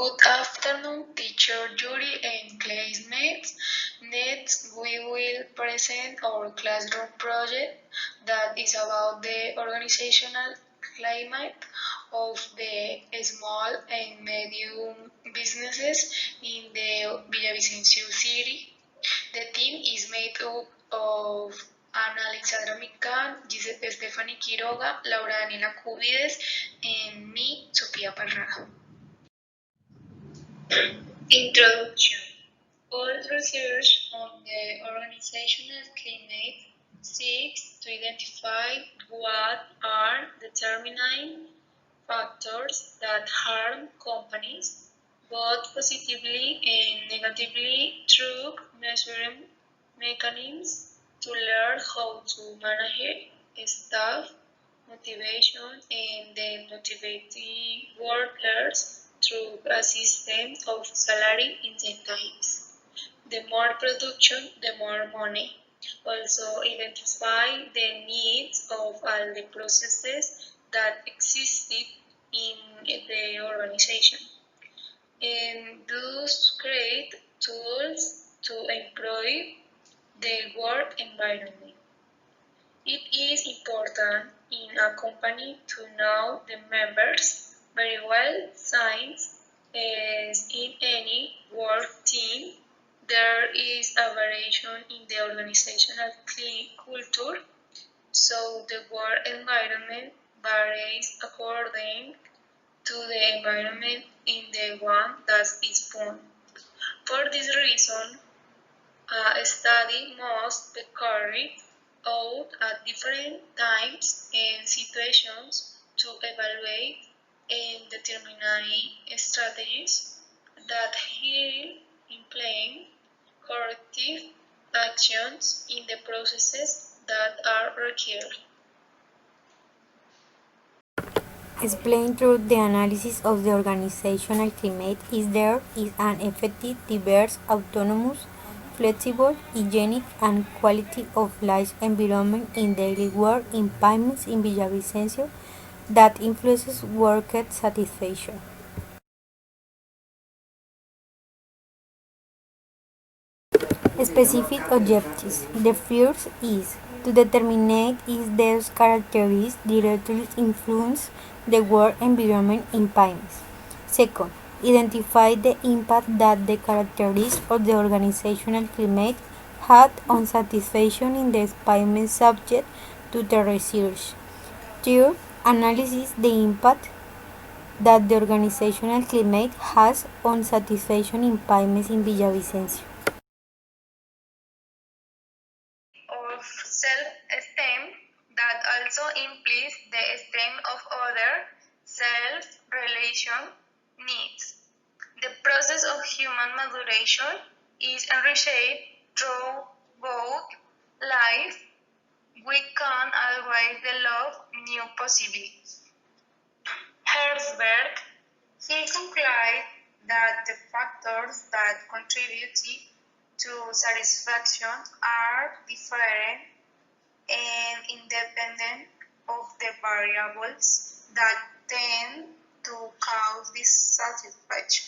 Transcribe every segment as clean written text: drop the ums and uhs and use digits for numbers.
Good afternoon, teacher Judy and classmates. Next, we will present our classroom project that is about the organizational climate of the small and medium businesses in the Villavicencio city. The team is made up of Ana Alexandra Mican, Gisette Stephanie Quiroga, Laura Daniela Cubides, and me, Sofía Parra. Introduction. All research on the organizational climate seeks to identify what are determining factors that harm companies, both positively and negatively, through measuring mechanisms to learn how to manage staff motivation and then motivating workers through a system of salary incentives. The more production, the more money. Also identify the needs of all the processes that existed in the organization and thus create tools to improve the work environment. It is important in a company to know the members very well since, as in any work team, there is a variation in the organizational culture, so the work environment varies according to the environment in the one that is found. For this reason, a study must be carried out at different times and situations to evaluate and determine strategies that help implement corrective actions in the processes that are required. Explain through the analysis of the organizational climate is there is an effective, diverse, autonomous, flexible, hygienic, and quality of life environment in daily work environments in Villavicencio that influences worker satisfaction. Specific objectives. The first is to determine if those characteristics directly influence the work environment in PYMEs. Second, identify the impact that the characteristics of the organizational climate had on satisfaction in the PYMEs subject to the research. Third, analyze the impact that the organizational climate has on satisfaction in PYMEs in Villavicencio. Of self-esteem that also implies the esteem of other self-relation needs. The process of human maturation is enriched through both life. We can always develop new possibilities. Herzberg, he concluded that the factors that contribute to satisfaction are different and independent of the variables that tend to cause dissatisfaction,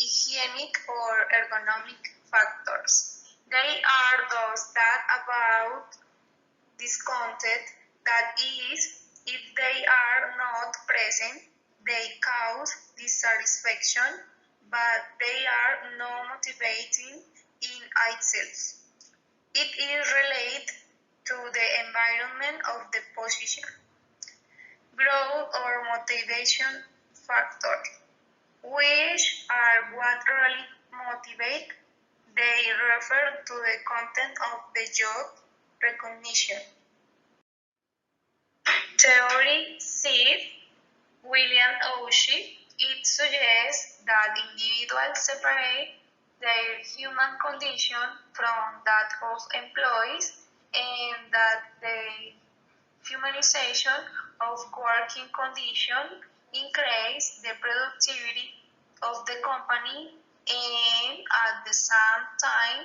hygienic or ergonomic factors. They are those that about discounted, that is, if they are not present, they cause dissatisfaction, but they are not motivating in itself. It is related to the environment of the position. Growth or motivation factors, which are what really motivate, they refer to the content of the job recognition. Theory C, William Oshie, it suggests that individuals separate their human condition from that of employees and that the humanization of working conditions increase the productivity of the company and at the same time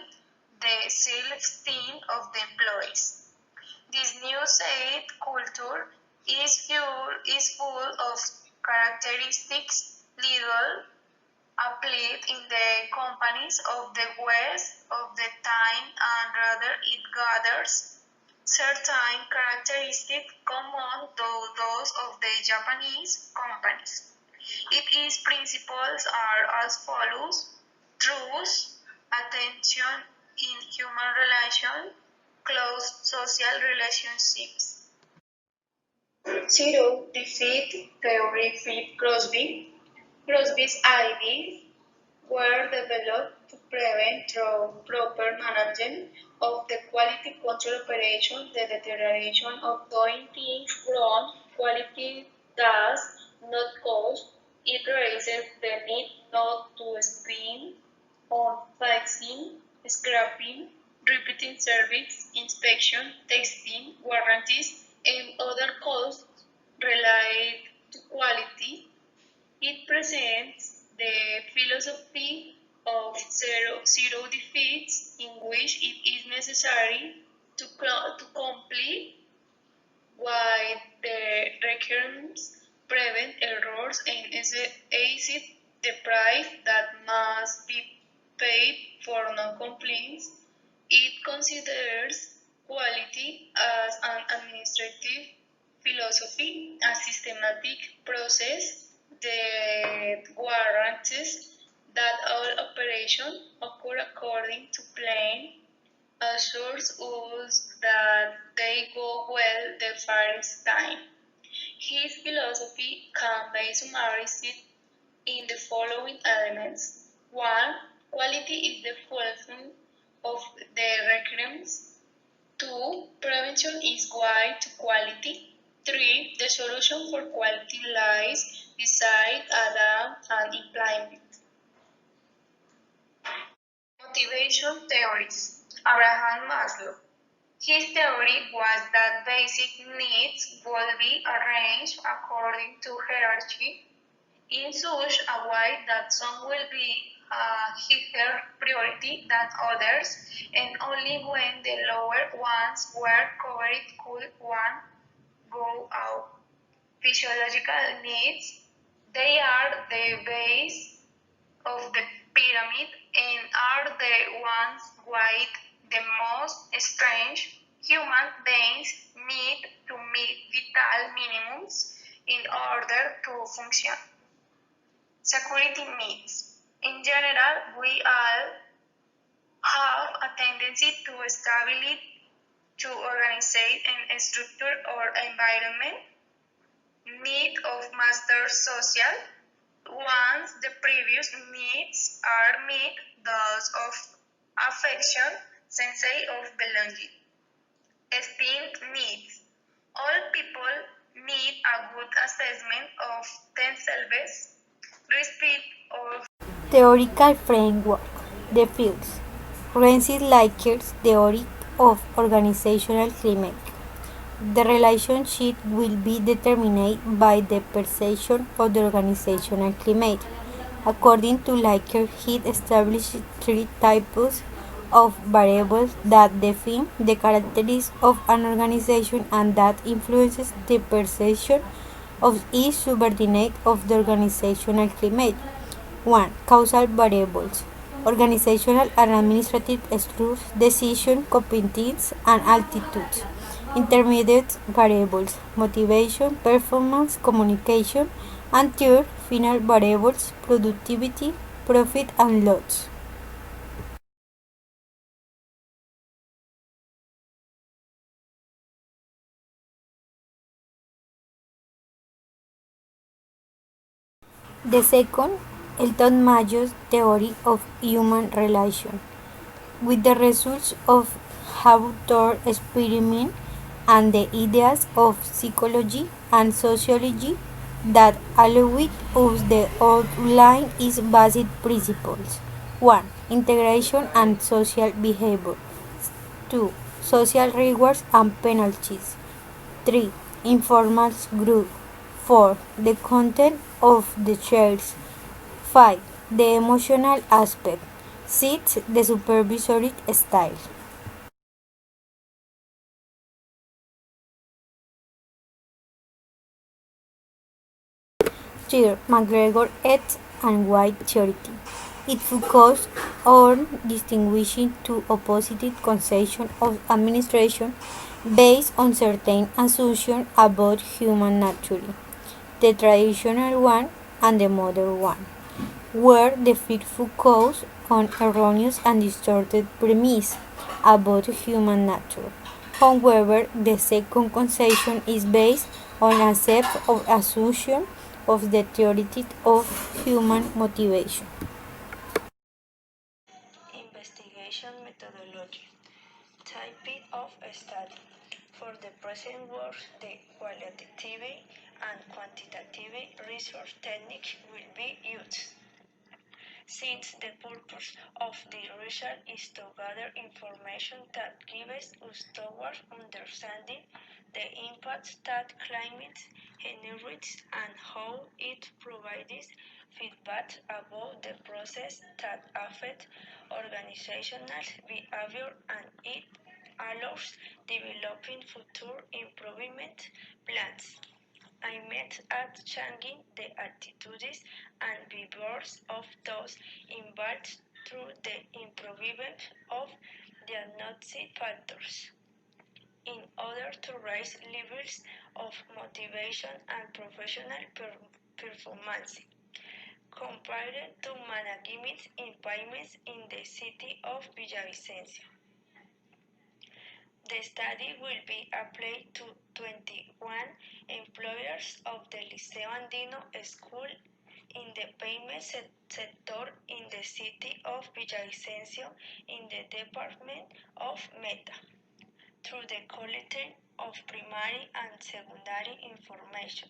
the self-esteem of the employees. This new said culture is full of characteristics legal in the companies of the West of the time, and rather it gathers certain characteristics common to those of the Japanese companies. Its principles are as follows: trust, attention in human relations, close social relationships. Zero defeat theory Philip Crosby. Crosby's ideas were developed to prevent through proper management of the quality control operation the deterioration of doing things wrong. Quality does not cost. It raises the need not to spend on fixing, scrapping, repeating service, inspection, testing, warranties, and other costs related to quality. It presents the philosophy of zero defeats, in which it is necessary to complete with the requirements, prevent errors, and accept the price that must be paid for non-compliance. It considers quality as an administrative philosophy, a systematic process that guarantees that all operations occur according to plan, assures us that they go well the first time. His philosophy can be summarized in the following elements. 1. Quality is the fulfillment of the requirements. 2. Prevention is guide to quality. 3. The solution for quality lies beside adapt and implement. Motivation theories. Abraham Maslow. His theory was that basic needs would be arranged according to hierarchy in such a way that some will be a higher priority than others, and only when the lower ones were covered could one go out. Physiological needs, they are the base of the pyramid and are the ones with the most strange. Human beings need to meet vital minimums in order to function. Security needs. In general, we all have a tendency to establish, to organize and structure our environment. Need of master social. Once the previous needs are met, those of affection, sense of belonging. Esteem needs. All people need a good assessment of themselves, respect of Theoretical framework. The fields. Renzi Likers theory of organizational climate. The relationship will be determined by the perception of the organizational climate. According to Likert, he established three types of variables that define the characteristics of an organization and that influences the perception of each subordinate of the organizational climate. 1. Causal variables. Organizational and administrative structures, decision, competence, and altitudes. Intermediate variables. Motivation, performance, communication, and third, final variables, productivity, profit, and loss. The second, Elton Mayo's theory of human relation, with the results of Hawthorne experiment and the ideas of psychology and sociology that allowed us the outline its basic principles. 1. Integration and social behavior. 2. Social rewards and penalties. 3. Informal group. 4. The content of the shares. 5. The emotional aspect. 6. The supervisory style. Cheer, McGregor et and White Charity. It focuses on distinguishing two opposite conceptions of administration based on certain assumptions about human nature, the traditional one and the modern one, where the first focuses on erroneous and distorted premises about human nature. However, the second conception is based on a set of assumptions of the theory of human motivation. Investigation methodology. Type of study. For the present work, the qualitative and quantitative research technique will be used. Since the purpose of the research is to gather information that gives us towards understanding the impacts that climate generates and how it provides feedback about the process that affect organizational behavior, and it allows developing future improvement plans. I met at changing the attitudes and behaviors of those involved through the improvement of diagnostic factors in order to raise levels of motivation and professional performance. Compared to management impairments in the city of Villavicencio. The study will be applied to 21 employers of the Liceo Andino School in the payment sector in the city of Villavicencio in the department of Meta through the collecting of primary and secondary information.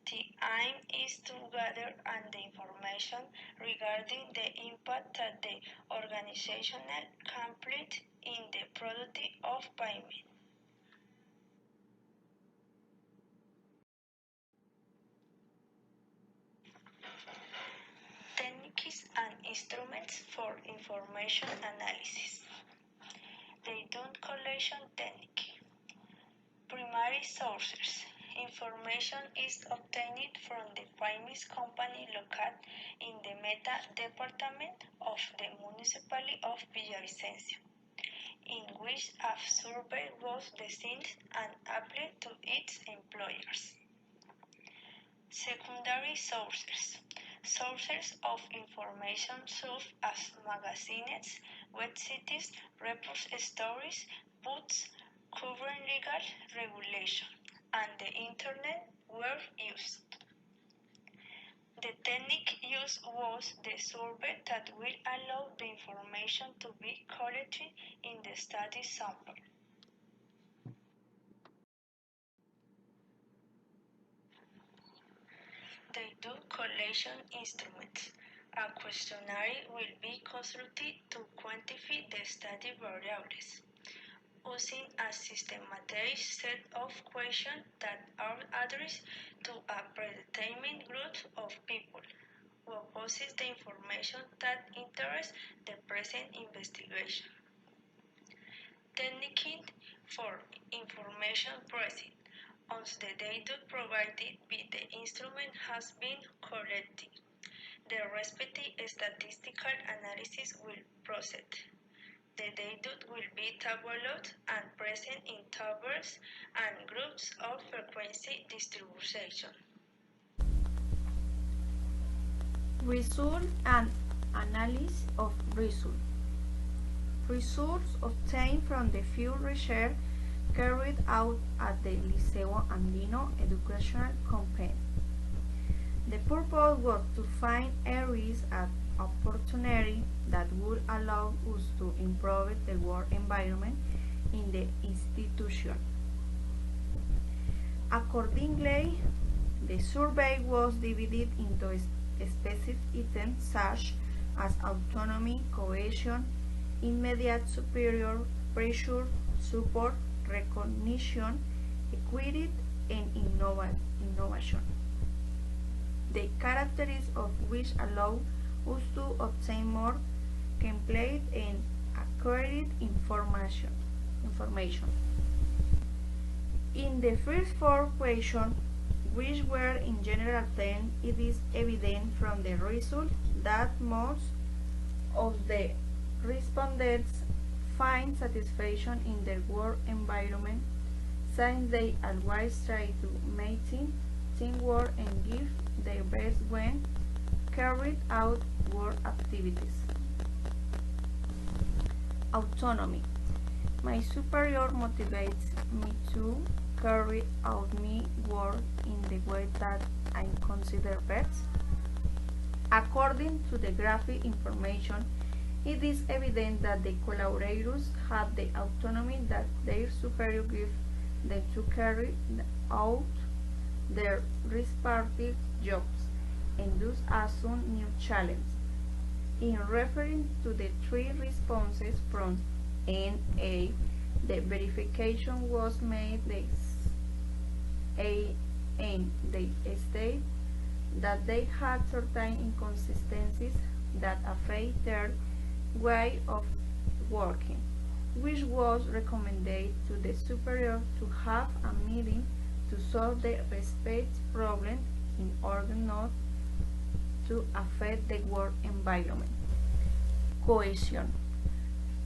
The aim is to gather the information regarding the impact that the organizational complete in the product of payment. Techniques and instruments for information analysis. The data collection technique. Primary sources. Information is obtained from the premise company located in the Meta department of the municipality of Villavicencio, in which a survey was designed and applied to its employers. Secondary sources. Sources of information such as magazines, websites, report stories, books covering legal regulation, and the Internet were used. The technique used was the survey that will allow the information to be collected in the study sample. They do collection instruments. A questionnaire will be constructed to quantify the study variables using a systematized set of questions that are addressed to a predetermined group of people who possess the information that interests the present investigation. Technique for information processing. Once the data provided by the instrument has been collected, the respective statistical analysis will proceed. The data will be tabulated and present in tables and groups of frequency distribution. Result and analysis of results. Results obtained from the field research carried out at the Liceo Andino Educational Campaign. The purpose was to find areas of opportunity that would allow us to improve the work environment in the institution. Accordingly, the survey was divided into specific items such as autonomy, cohesion, immediate superior pressure, support, recognition, equity, and innovation. The characteristics of which allow us to obtain more complete and accurate information. In the first four questions, which were in general terms, it is evident from the result that most of the respondents find satisfaction in their work environment since they always try to maintain teamwork and give their best when carried out work activities. Autonomy. My superior motivates me to carry out my work in the way that I consider best. According to the graphic information, it is evident that the collaborators have the autonomy that their superior gives them to carry out their respective jobs and thus assume new challenges. In referring to the three responses from NA, the verification was made and they state that they had certain inconsistencies that affect their way of working, which was recommended to the superior to have a meeting to solve the respect problem in order not to affect the work environment. Cohesion.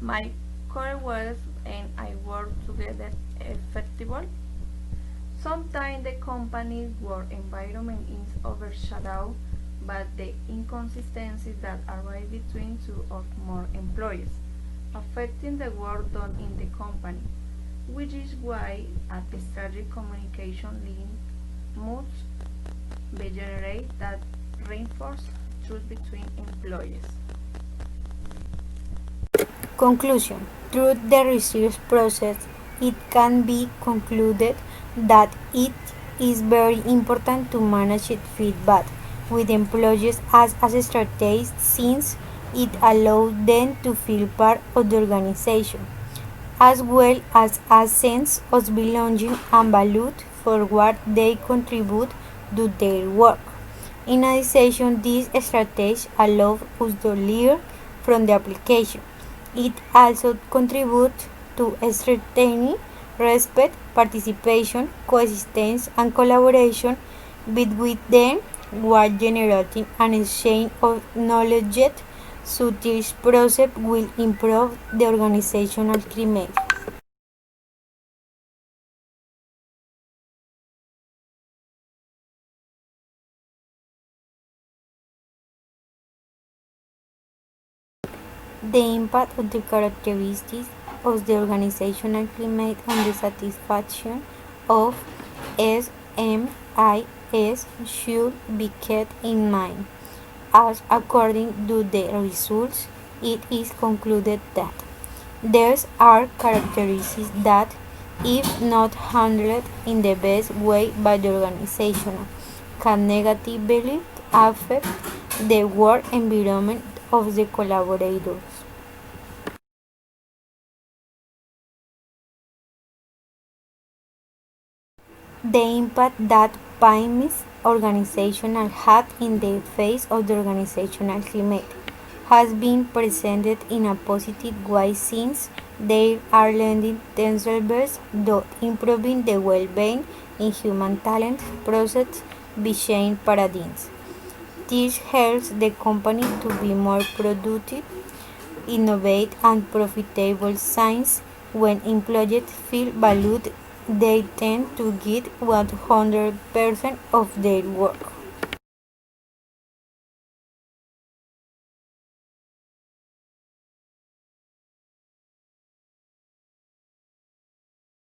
My colleagues and I work together effectively. Sometimes the company's work environment is overshadowed by the inconsistencies that arise between two or more employees, affecting the work done in the company, which is why a strategic communication link must be generated that reinforce trust between employees. Conclusion. Through the research process, it can be concluded that it is very important to manage feedback with employees as a strategy since it allows them to feel part of the organization, as well as a sense of belonging and value for what they contribute to their work. In addition, this strategy allows us to learn from the application. It also contributes to strengthening respect, participation, coexistence, and collaboration between them while generating an exchange of knowledge. So this process will improve the organizational climate. The impact of the characteristics of the organizational climate on the satisfaction of SMIs should be kept in mind, as according to the results, it is concluded that there are characteristics that, if not handled in the best way by the organization, can negatively affect the work environment of the collaborators. The impact that PYME's organizational had in the face of the organizational climate has been presented in a positive way since they are lending themselves to improving the well-being in human talent process change paradigms. This helps the company to be more productive, innovate, and profitable since when employees feel valued, they tend to give 100% of their work.